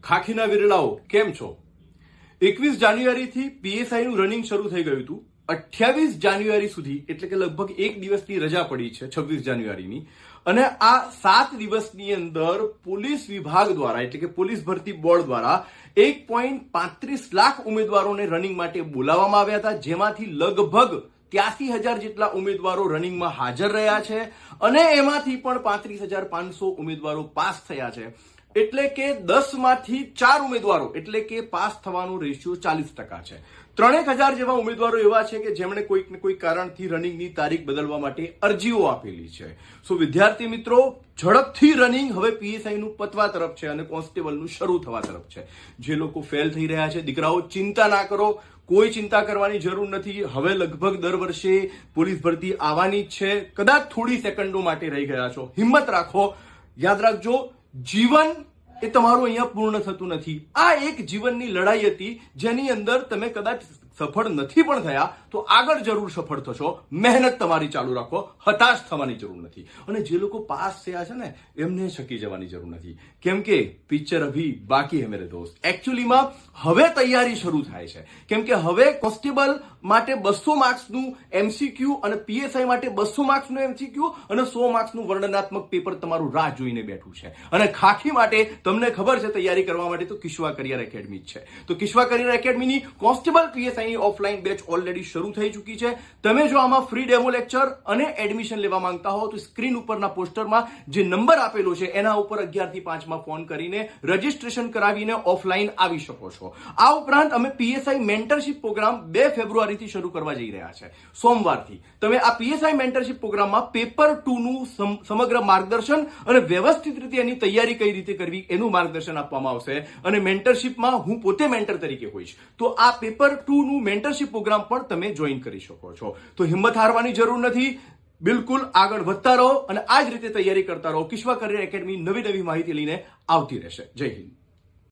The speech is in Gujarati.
ખાખીના વિરલાઓ કેમ છો? 21 જાન્યુઆરીથી પીએસઆઈ નું રનિંગ શરૂ થઈ ગયું હતું. 28 જાન્યુઆરી સુધી એટલે કે લગભગ એક દિવસની રજા પડી છે 26 જાન્યુઆરીની, અને આ 7 દિવસની અંદર પોલીસ વિભાગ દ્વારા એટલે કે પોલીસ ભરતી બોર્ડ દ્વારા 1.35 લાખ ઉમેદવારોને રનિંગ માટે બોલાવવામાં આવ્યા હતા, જેમાંથી લગભગ 83,000 જેટલા ઉમેદવારો રનિંગમાં હાજર રહ્યા છે અને એમાંથી પણ 35,500 ઉમેદવારો પાસ થયા છે. એટલે કે 10 માંથી 4 ઉમેદવારો એટલે કે પાસ થવાનો રેશિયો 40% છે. 3,000 જેવા ઉમેદવારો એવા છે કે જેમણે કોઈક ને કોઈ કારણથી રનિંગની તારીખ બદલવા માટે અરજીઓ આપેલી છે. સો વિદ્યાર્થી મિત્રો, ઝડપથી રનિંગ હવે પીએસઆઈ નું પતવા તરફ છે અને કોન્સ્ટેબલનું શરૂ થવા તરફ છે. જે લોકો ફેલ થઈ રહ્યા છે, દીકરાઓ ચિંતા ના કરો, કોઈ ચિંતા કરવાની જરૂર નથી. હવે લગભગ દર વર્ષે પોલીસ ભરતી આવવાની જ છે. કદાચ થોડી સેકન્ડો માટે રહી ગયા છો, હિંમત રાખો. યાદ રાખજો, જીવન એ તમારું અહીંયા પૂર્ણ થતું નથી. આ એક જીવનની લડાઈ હતી જેની અંદર તમે કદાચ સફળ નથી પણ થયા તો આગળ જરૂર સફળ થશો. મહેનત તમારી ચાલુ રાખો, હતાશ થવાની જરૂર નથી. અને જે લોકો પાસ થયા છે ને, એમને શકી જવાની જરૂર નથી, કેમ કે પિક્ચર અભી બાકી હે મેરે દોસ્ત. એકચ્યુઅલીમાં હવે તૈયારી શરૂ થાય છે, કેમ કે હવે કોન્સ્ટેબલ માટે 200 માર્ક્સનું એમસીક્યુ અને પીએસઆઈ માટે 200 માર્ક્સનું એમસીક્યુ અને 100 માર્ક્સનું વર્ણનાત્મક પેપર તમારું રાહ જોઈને બેઠું છે. અને ખાખી માટે તમને ખબર છે, તૈયારી કરવા માટે તો કિશ્વા કરિયર એકેડમી જ છે. તો કિશ્વા કરિયર એકેડમીની constable PSI offline batch already શરૂ થઈ ચૂકી છે. તમે જો આમાં ફ્રી ડેમો લેક્ચર અને એડમિશન લેવા માંગતા હો તો સ્ક્રીન ઉપરના પોસ્ટરમાં જે નંબર આપેલો છે એના ઉપર 11 થી 5 માં ફોન કરીને રજીસ્ટ્રેશન કરાવીને ઓફલાઈન આવી શકો છો. આ ઉપરાંત અમે પીએસઆઈ મેન્ટરશિપ પ્રોગ્રામ 2 ફેબ્રુઆરીથી શરૂ કરવા જઈ રહ્યા છે, સોમવારથી. તમે આ પીએસઆઈ મેન્ટરશિપ પ્રોગ્રામમાં પેપર 2 નું સમગ્ર માર્ગદર્શન અને વ્યવસ્થિત રીતે એની તૈયારી કઈ રીતે કરવી એનું માર્ગદર્શન આપવામાં આવશે. અને મેન્ટરશિપમાં હું પોતે મેન્ટર તરીકે હોઈશ. તો આ પેપર 2 નું મેન્ટરશિપ પ્રોગ્રામ પણ તમે જોઈન કરી શકો છો. તો હિંમત હારવાની જરૂર નથી, બિલકુલ આગળ વધતા રહો અને આ જ રીતે તૈયારી કરતા રહો. કિશ્વા કરિયર એકેડમી નવી માહિતી લઈને આવતી રહેશે. જય હિન્દ.